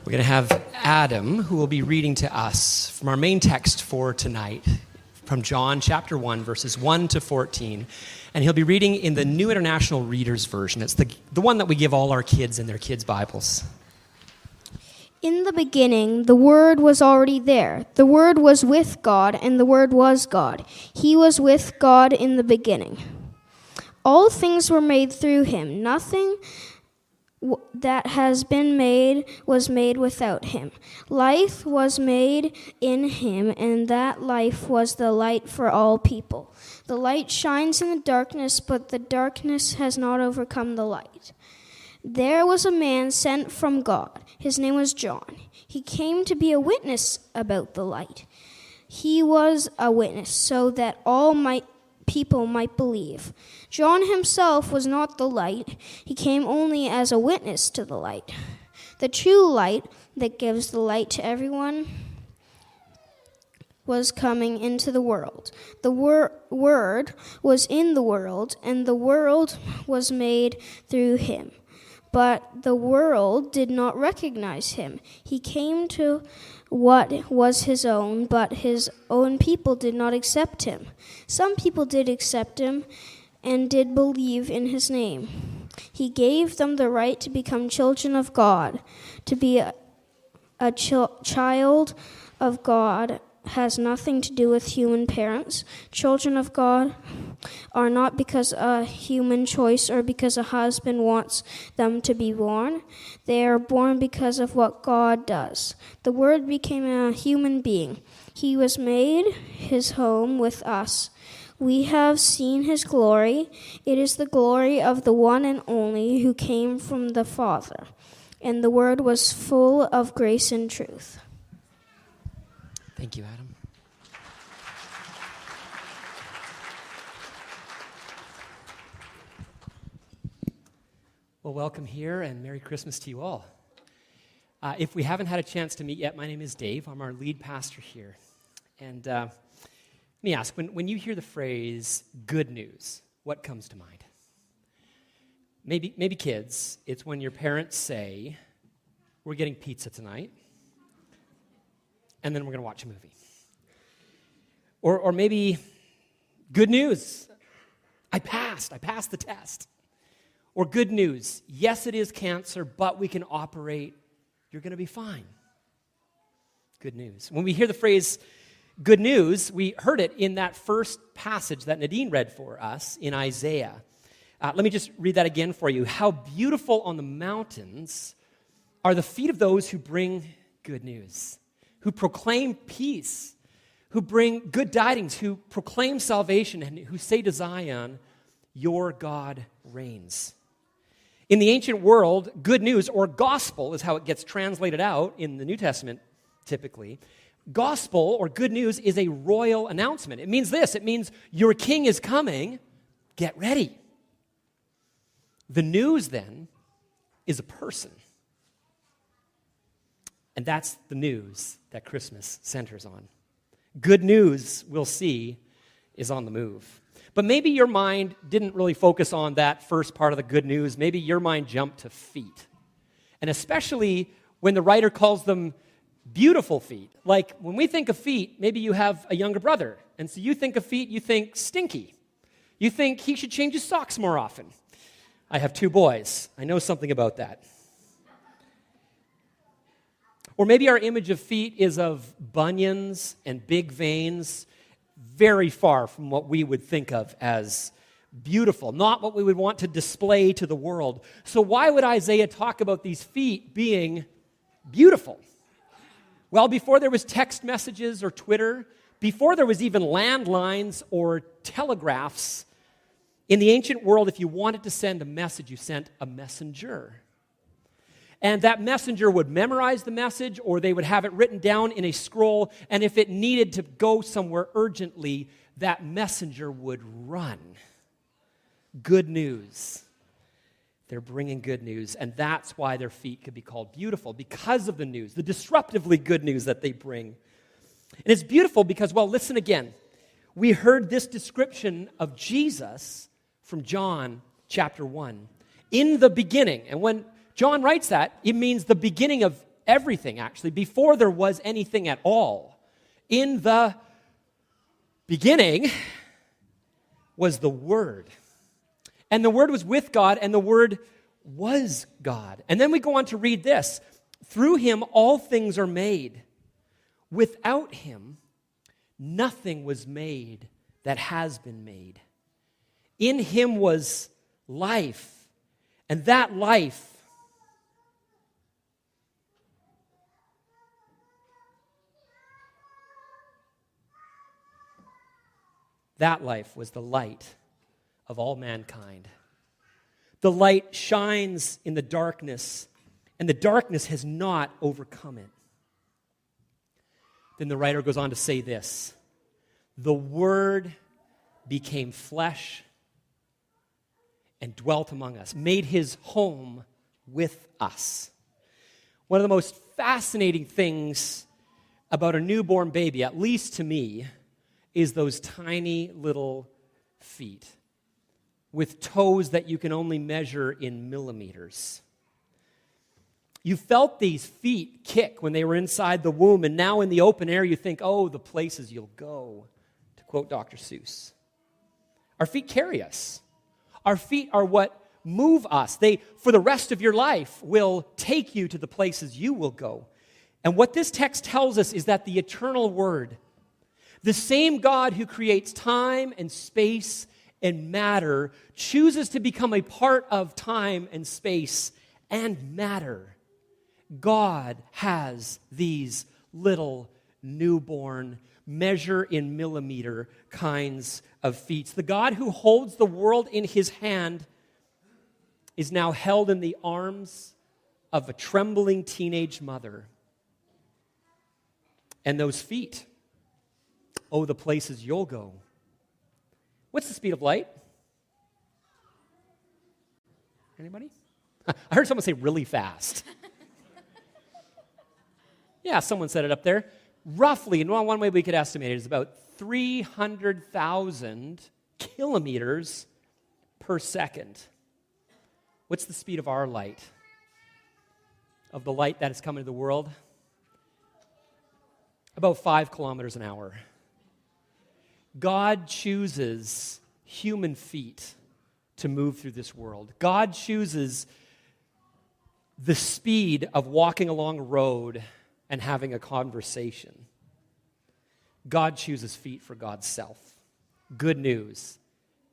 We're going to have Adam, who will be reading to us from our main text for tonight, from John chapter 1, verses 1 to 14. And he'll be reading in the New International Reader's Version. It's the one that we give all our kids in their kids' Bibles. In the beginning, the Word was already there. The Word was with God, and the Word was God. He was with God in the beginning. All things were made through him. Nothing that has been made was made without him. Life was made in him, and that life was the light for all people. The light shines in the darkness, but the darkness has not overcome the light. There was a man sent from God. His name was John. He came to be a witness about the light. He was a witness so that people might believe. John himself was not the light. He came only as a witness to the light. The true light that gives the light to everyone was coming into the world. The Word was in the world, and the world was made through him. But the world did not recognize him. He came to what was his own, but his own people did not accept him. Some people did accept him and did believe in his name. He gave them the right to become children of God. To be a child of God has nothing to do with human parents. Children of God are not because a human choice or because a husband wants them to be born. They are born because of what God does. The Word became a human being. He was made his home with us. We have seen his glory. It is the glory of the one and only who came from the Father. And the Word was full of grace and truth. Thank you, Adam. Well, welcome here, and Merry Christmas to you all. If we haven't had a chance to meet yet, my name is Dave. I'm our lead pastor here. And let me ask, when you hear the phrase good news, what comes to mind? Maybe kids, it's when your parents say, we're getting pizza tonight, and then we're going to watch a movie. Or maybe, good news, I passed the test. Or good news, yes, it is cancer, but we can operate, you're going to be fine. Good news. When we hear the phrase good news, we heard it in that first passage that Nadine read for us in Isaiah. Let me just read that again for you. How beautiful on the mountains are the feet of those who bring good news, who proclaim peace, who bring good tidings, who proclaim salvation, and who say to Zion, your God reigns. In the ancient world, good news, or gospel, is how it gets translated out in the New Testament, typically. Gospel, or good news, is a royal announcement. It means this. It means your king is coming. Get ready. The news, then, is a person. And that's the news that Christmas centers on. Good news, we'll see, is on the move. But maybe your mind didn't really focus on that first part of the good news. Maybe your mind jumped to feet. And especially when the writer calls them beautiful feet. Like when we think of feet, maybe you have a younger brother. And so you think of feet, you think stinky. You think he should change his socks more often. I have 2 boys. I know something about that. Or maybe our image of feet is of bunions and big veins, very far from what we would think of as beautiful, not what we would want to display to the world. So why would Isaiah talk about these feet being beautiful? Well, before there was text messages or Twitter, before there was even landlines or telegraphs, in the ancient world, if you wanted to send a message, you sent a messenger. And that messenger would memorize the message, or they would have it written down in a scroll, and if it needed to go somewhere urgently, that messenger would run. Good news. They're bringing good news, and that's why their feet could be called beautiful, because of the news, the disruptively good news that they bring. And it's beautiful because, well, listen again. We heard this description of Jesus from John chapter 1. In the beginning, and when John writes that, it means the beginning of everything, actually, before there was anything at all. In the beginning was the Word. And the Word was with God, and the Word was God. And then we go on to read this. Through him all things are made. Without him, nothing was made that has been made. In him was life, and that life was the light of all mankind. The light shines in the darkness, and the darkness has not overcome it. Then the writer goes on to say this: the Word became flesh and dwelt among us, made his home with us. One of the most fascinating things about a newborn baby, at least to me, is those tiny little feet with toes that you can only measure in millimeters. You felt these feet kick when they were inside the womb, and now in the open air you think, oh, the places you'll go, to quote Dr. Seuss. Our feet carry us. Our feet are what move us. They, for the rest of your life, will take you to the places you will go. And what this text tells us is that the eternal Word, the same God who creates time and space and matter, chooses to become a part of time and space and matter. God has these little newborn, measure in millimeter kinds of feet. The God who holds the world in his hand is now held in the arms of a trembling teenage mother. And those feet, oh, the places you'll go. What's the speed of light? Anybody? I heard someone say really fast. Yeah, someone said it up there. Roughly, and one way we could estimate it is about 300,000 kilometers per second. What's the speed of our light? Of the light that has come into the world? About 5 kilometers an hour. God chooses human feet to move through this world. God chooses the speed of walking along a road and having a conversation. God chooses feet for God's self. Good news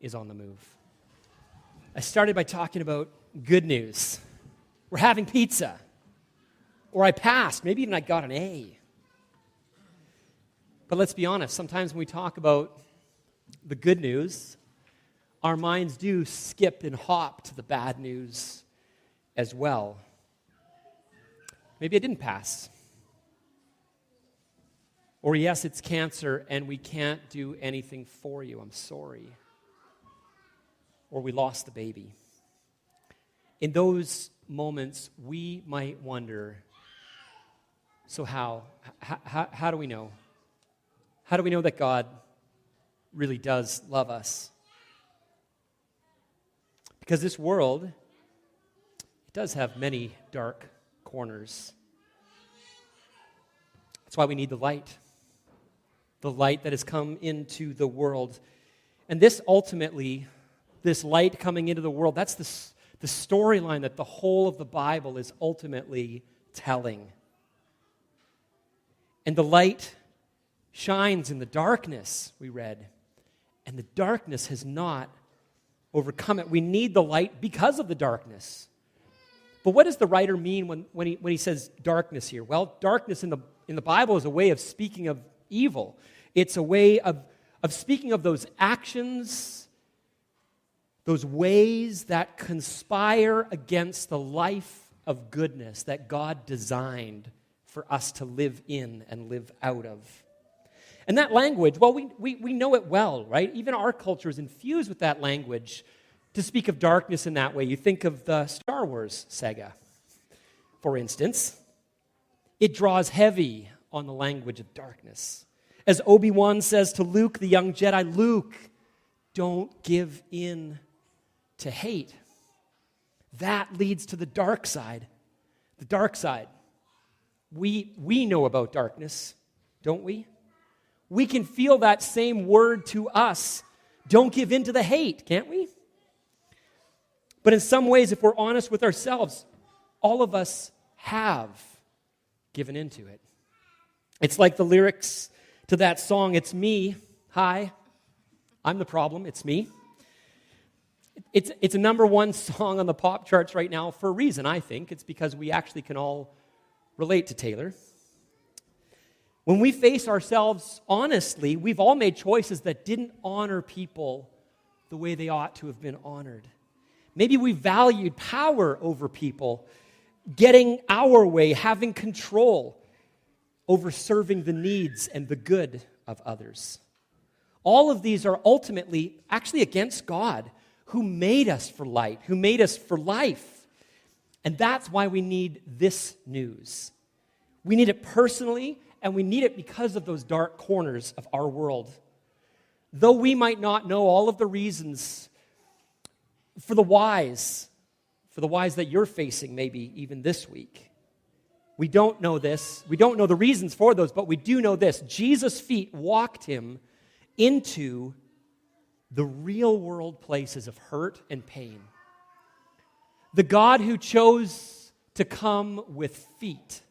is on the move. I started by talking about good news. We're having pizza. Or I passed. Maybe even I got an A. But let's be honest, sometimes when we talk about the good news, our minds do skip and hop to the bad news as well. Maybe I didn't pass. Or yes, it's cancer and we can't do anything for you. I'm sorry. Or we lost the baby. In those moments, we might wonder, so how do we know? How do we know that God really does love us? Because this world, it does have many dark corners. That's why we need the light that has come into the world. And this ultimately, this light coming into the world, that's the storyline that the whole of the Bible is ultimately telling. And the light shines in the darkness, we read, and the darkness has not overcome it. We need the light because of the darkness. But what does the writer mean when he says darkness here? Well, darkness in the Bible is a way of speaking of evil. It's a way of speaking of those actions, those ways that conspire against the life of goodness that God designed for us to live in and live out of. And that language, well, we know it well, right? Even our culture is infused with that language to speak of darkness in that way. You think of the Star Wars saga, for instance. It draws heavy on the language of darkness. As Obi-Wan says to Luke, the young Jedi, Luke, don't give in to hate. That leads to the dark side. The dark side. we know about darkness, don't we? We can feel that same word to us. Don't give in to the hate, can't we? But in some ways, if we're honest with ourselves, all of us have given into it. It's like the lyrics to that song, "It's me, hi, I'm the problem, it's me." It's a number one song on the pop charts right now for a reason, I think. It's because we actually can all relate to Taylor. When we face ourselves honestly, we've all made choices that didn't honor people the way they ought to have been honored. Maybe we valued power over people, getting our way, having control over serving the needs and the good of others. All of these are ultimately actually against God, who made us for light, who made us for life. And that's why we need this news. We need it personally, and we need it because of those dark corners of our world. Though we might not know all of the reasons for the whys that you're facing maybe even this week. We don't know this. We don't know the reasons for those, but we do know this. Jesus' feet walked him into the real world places of hurt and pain. The God who chose to come with feet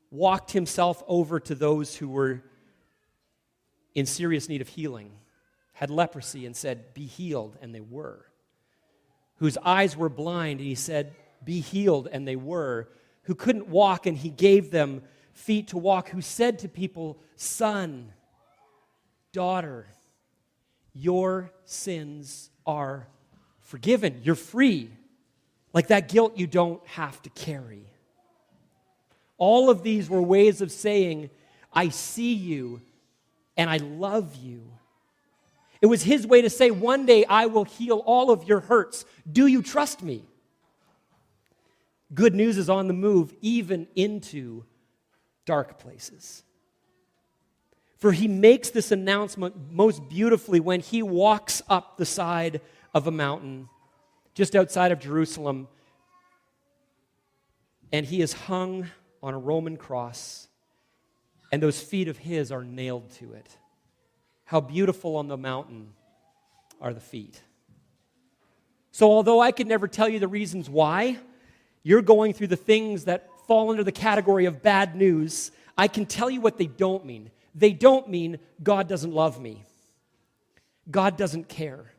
walked himself over to those who were in serious need of healing, had leprosy and said, "Be healed," and they were. Whose eyes were blind, and he said, "Be healed," and they were. Who couldn't walk, and he gave them feet to walk. Who said to people, "Son, daughter, your sins are forgiven. You're free." Like that guilt you don't have to carry. All of these were ways of saying, "I see you and I love you." It was his way to say, "One day I will heal all of your hurts. Do you trust me?" Good news is on the move, even into dark places. For he makes this announcement most beautifully when he walks up the side of a mountain just outside of Jerusalem, and he is hung on a Roman cross, and those feet of his are nailed to it. How beautiful on the mountain are the feet. So although I could never tell you the reasons why you're going through the things that fall under the category of bad news, I can tell you what they don't mean. They don't mean God doesn't love me. God doesn't care.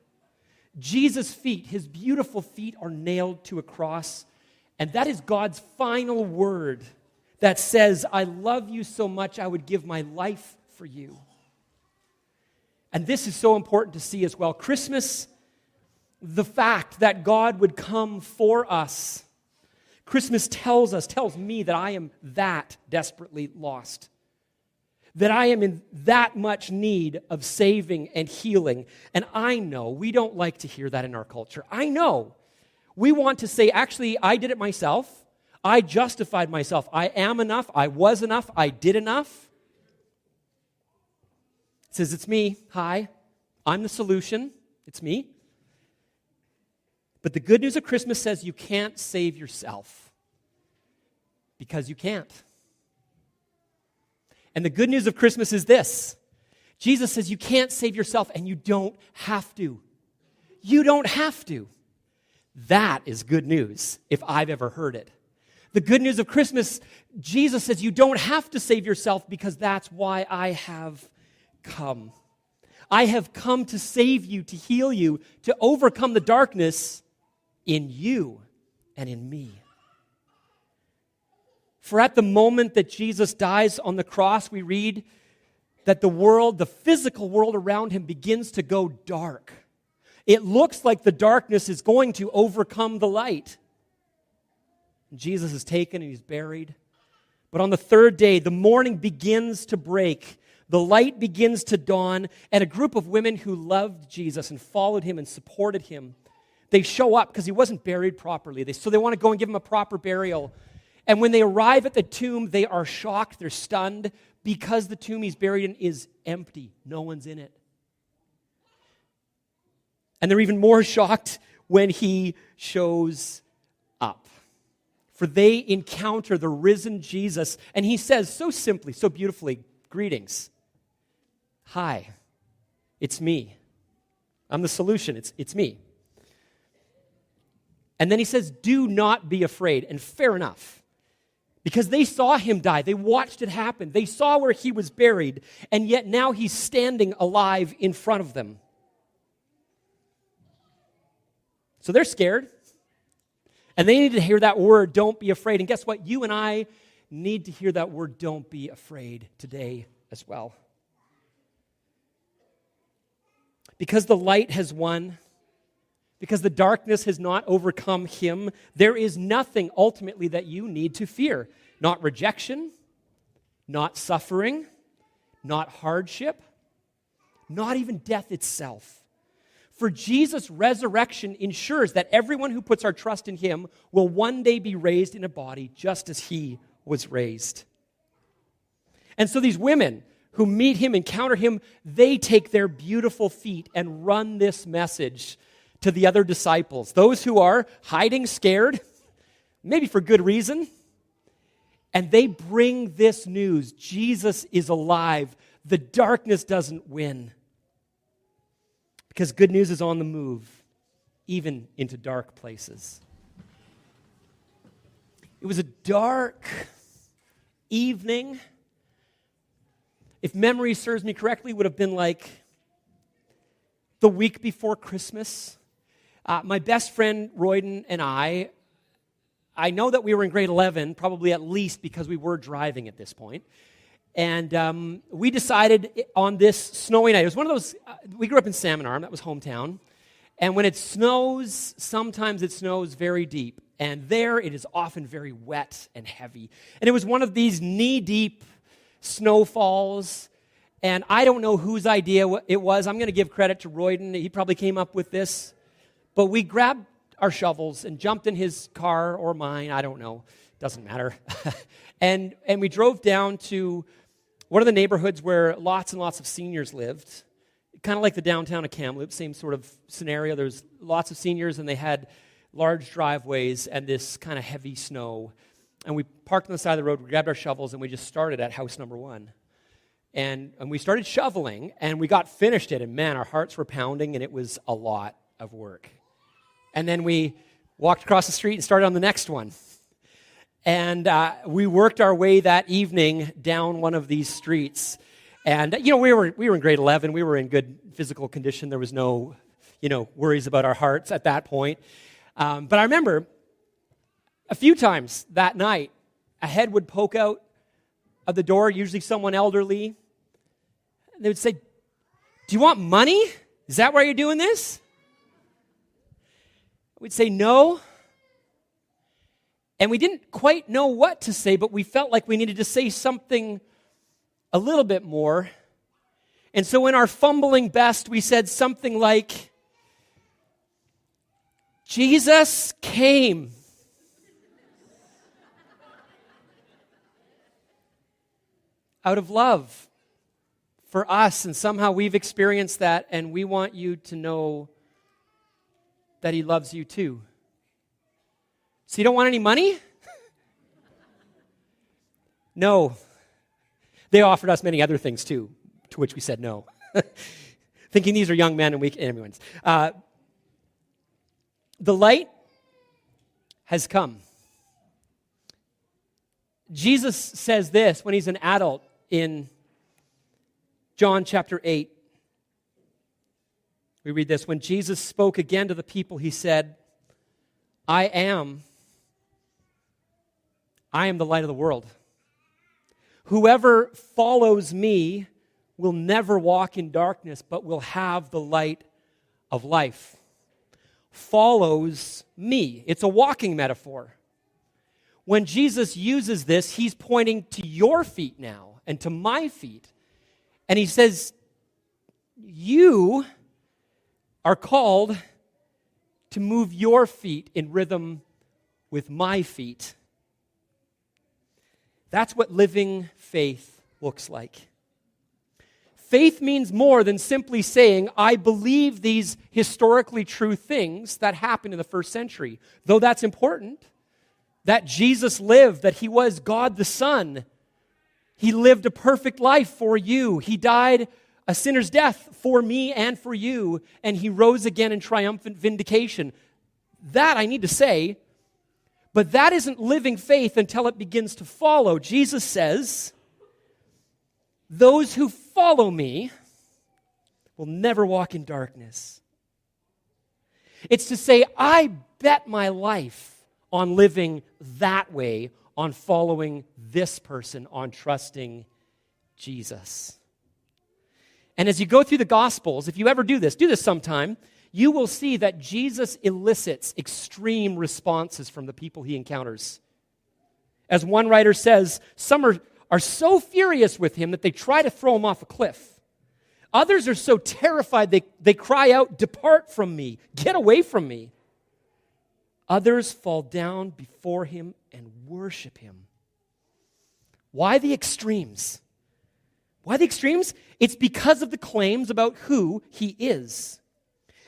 Jesus' feet, his beautiful feet, are nailed to a cross, and that is God's final word that says, "I love you so much I would give my life for you." And this is so important to see as well. Christmas, the fact that God would come for us. Christmas tells me that I am that desperately lost. That I am in that much need of saving and healing. And I know we don't like to hear that in our culture. I know. We want to say, actually, I did it myself. I justified myself. I am enough. I was enough. I did enough. It says, "It's me. Hi. I'm the solution. It's me." But the good news of Christmas says you can't save yourself. Because you can't. And the good news of Christmas is this. Jesus says you can't save yourself, and you don't have to. You don't have to. That is good news, if I've ever heard it. The good news of Christmas, Jesus says you don't have to save yourself, because that's why I have come. I have come to save you, to heal you, to overcome the darkness in you and in me. For at the moment that Jesus dies on the cross, we read that the world, the physical world around him, begins to go dark. It looks like the darkness is going to overcome the light. Jesus is taken and he's buried. But on the third day, the morning begins to break. The light begins to dawn, and a group of women who loved Jesus and followed him and supported him, they show up because he wasn't buried properly. So they want to go and give him a proper burial. And when they arrive at the tomb, they are shocked, they're stunned, because the tomb he's buried in is empty. No one's in it. And they're even more shocked when he shows up. For they encounter the risen Jesus, and he says so simply, so beautifully, greetings. Hi, it's me. I'm the solution, it's me. And then he says, do not be afraid, and fair enough. Because they saw him die, they watched it happen, they saw where he was buried, and yet now he's standing alive in front of them. So they're scared. And they need to hear that word, don't be afraid. And guess what? You and I need to hear that word, don't be afraid, today as well. Because the light has won, because the darkness has not overcome him, there is nothing ultimately that you need to fear. Not rejection, not suffering, not hardship, not even death itself. For Jesus' resurrection ensures that everyone who puts our trust in him will one day be raised in a body just as he was raised. And so these women who meet him, encounter him, they take their beautiful feet and run this message to the other disciples, those who are hiding scared, maybe for good reason, and they bring this news: Jesus is alive. The darkness doesn't win. Because good news is on the move, even into dark places. It was a dark evening. If memory serves me correctly, it would have been like the week before Christmas. My best friend, Royden, and I know that we were in grade 11, probably at least because we were driving at this point. And we decided on this snowy night, it was one of those, we grew up in Salmon Arm, that was hometown. And when it snows, sometimes it snows very deep. And there it is often very wet and heavy. And it was one of these knee-deep snowfalls. And I don't know whose idea it was. I'm going to give credit to Royden. He probably came up with this. But we grabbed our shovels and jumped in his car or mine, I don't know, doesn't matter. and we drove down to one of the neighborhoods where lots and lots of seniors lived, kind of like the downtown of Kamloops, same sort of scenario. There's lots of seniors, and they had large driveways and this kind of heavy snow. And we parked on the side of the road, we grabbed our shovels, and we just started at house number 1. And we started shoveling, and we got finished it, and man, our hearts were pounding, and it was a lot of work. And then we walked across the street and started on the next one. And we worked our way that evening down one of these streets. And, we were in grade 11. We were in good physical condition. There was no, worries about our hearts at that point. But I remember a few times that night, a head would poke out of the door, usually someone elderly. And they would say, "Do you want money? Is that why you're doing this?" We'd say, "No." And we didn't quite know what to say, but we felt like we needed to say something a little bit more. And so in our fumbling best, we said something like, "Jesus came." Out of love for us, and somehow we've experienced that, and we want you to know that he loves you too. So you don't want any money? No. They offered us many other things too, to which we said no. Thinking these are young men and weak. Anyways. The light has come. Jesus says this when he's an adult in John chapter 8. We read this: when Jesus spoke again to the people, he said, I am the light of the world. Whoever follows me will never walk in darkness, but will have the light of life. Follows me. It's a walking metaphor. When Jesus uses this, he's pointing to your feet now and to my feet. And he says, you are called to move your feet in rhythm with my feet. That's what living faith looks like. Faith means more than simply saying, I believe these historically true things that happened in the first century. Though that's important, that Jesus lived, that he was God the Son. He lived a perfect life for you. He died a sinner's death for me and for you, and he rose again in triumphant vindication. That I need to say, but that isn't living faith until it begins to follow. Jesus says, those who follow me will never walk in darkness. It's to say, I bet my life on living that way, on following this person, on trusting Jesus. And as you go through the Gospels, if you ever do this sometime, you will see that Jesus elicits extreme responses from the people he encounters. As one writer says, some are so furious with him that they try to throw him off a cliff. Others are so terrified they cry out, "Depart from me, get away from me." Others fall down before him and worship him. Why the extremes? Why the extremes? It's because of the claims about who he is.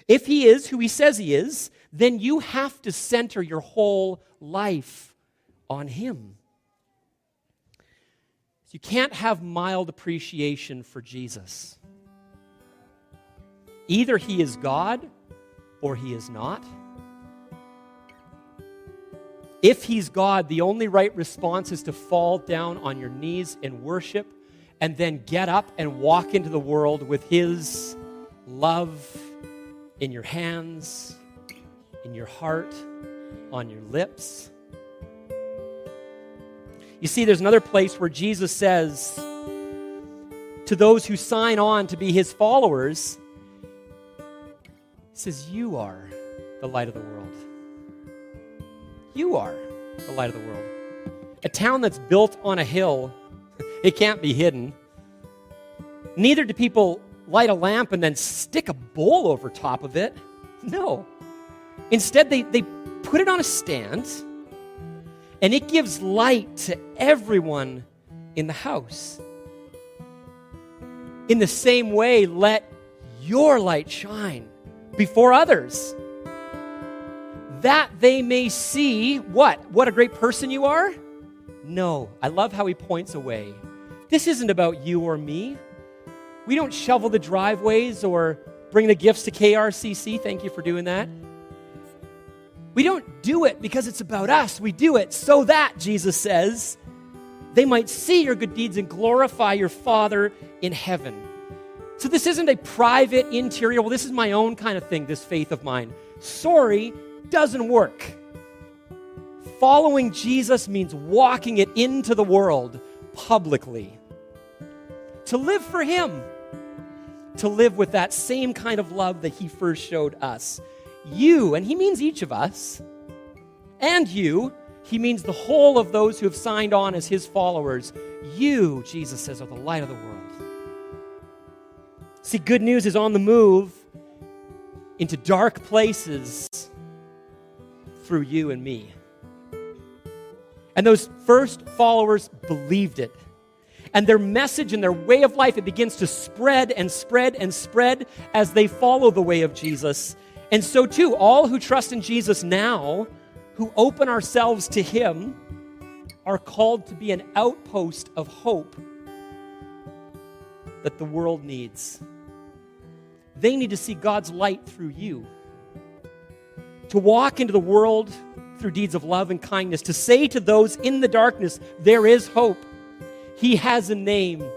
If he is who he says he is, then you have to center your whole life on him. You can't have mild appreciation for Jesus. Either he is God or he is not. If he's God, the only right response is to fall down on your knees in worship and then get up and walk into the world with his love in your hands, in your heart, on your lips. You see, there's another place where Jesus says to those who sign on to be his followers, he says, you are the light of the world. You are the light of the world. A town that's built on a hill, it can't be hidden. Neither do people light a lamp and then stick a bowl over top of it. No. Instead, they put it on a stand, and it gives light to everyone in the house. In the same way, let your light shine before others, that they may see what? What a great person you are? No. I love how he points away. This isn't about you or me. We don't shovel the driveways or bring the gifts to KRCC. Thank you for doing that. We don't do it because it's about us. We do it so that, Jesus says, they might see your good deeds and glorify your Father in heaven. So this isn't a private, interior, well, this is my own kind of thing, this faith of mine. Sorry, doesn't work. Following Jesus means walking it into the world publicly. To live for him. To live with that same kind of love that he first showed us. You, and he means each of us, and you, he means the whole of those who have signed on as his followers. You, Jesus says, are the light of the world. See, good news is on the move into dark places through you and me. And those first followers believed it. And their message and their way of life, it begins to spread and spread and spread as they follow the way of Jesus. And so too, all who trust in Jesus now, who open ourselves to him, are called to be an outpost of hope that the world needs. They need to see God's light through you. To walk into the world through deeds of love and kindness. To say to those in the darkness, there is hope. He has a name.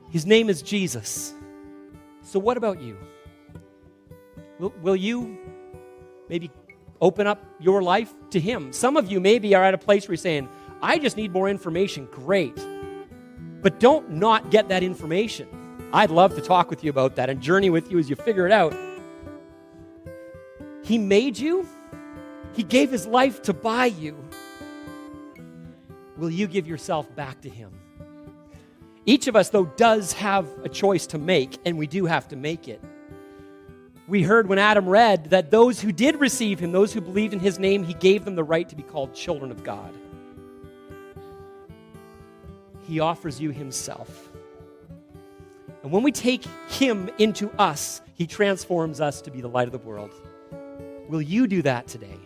His name is Jesus. So what about you? Will you maybe open up your life to him? Some of you maybe are at a place where you're saying, I just need more information. Great. But don't not get that information. I'd love to talk with you about that and journey with you as you figure it out. He made you. He gave his life to buy you. Will you give yourself back to him? Each of us, though, does have a choice to make, and we do have to make it. We heard when Adam read that those who did receive him, those who believed in his name, he gave them the right to be called children of God. He offers you himself. And when we take him into us, he transforms us to be the light of the world. Will you do that today?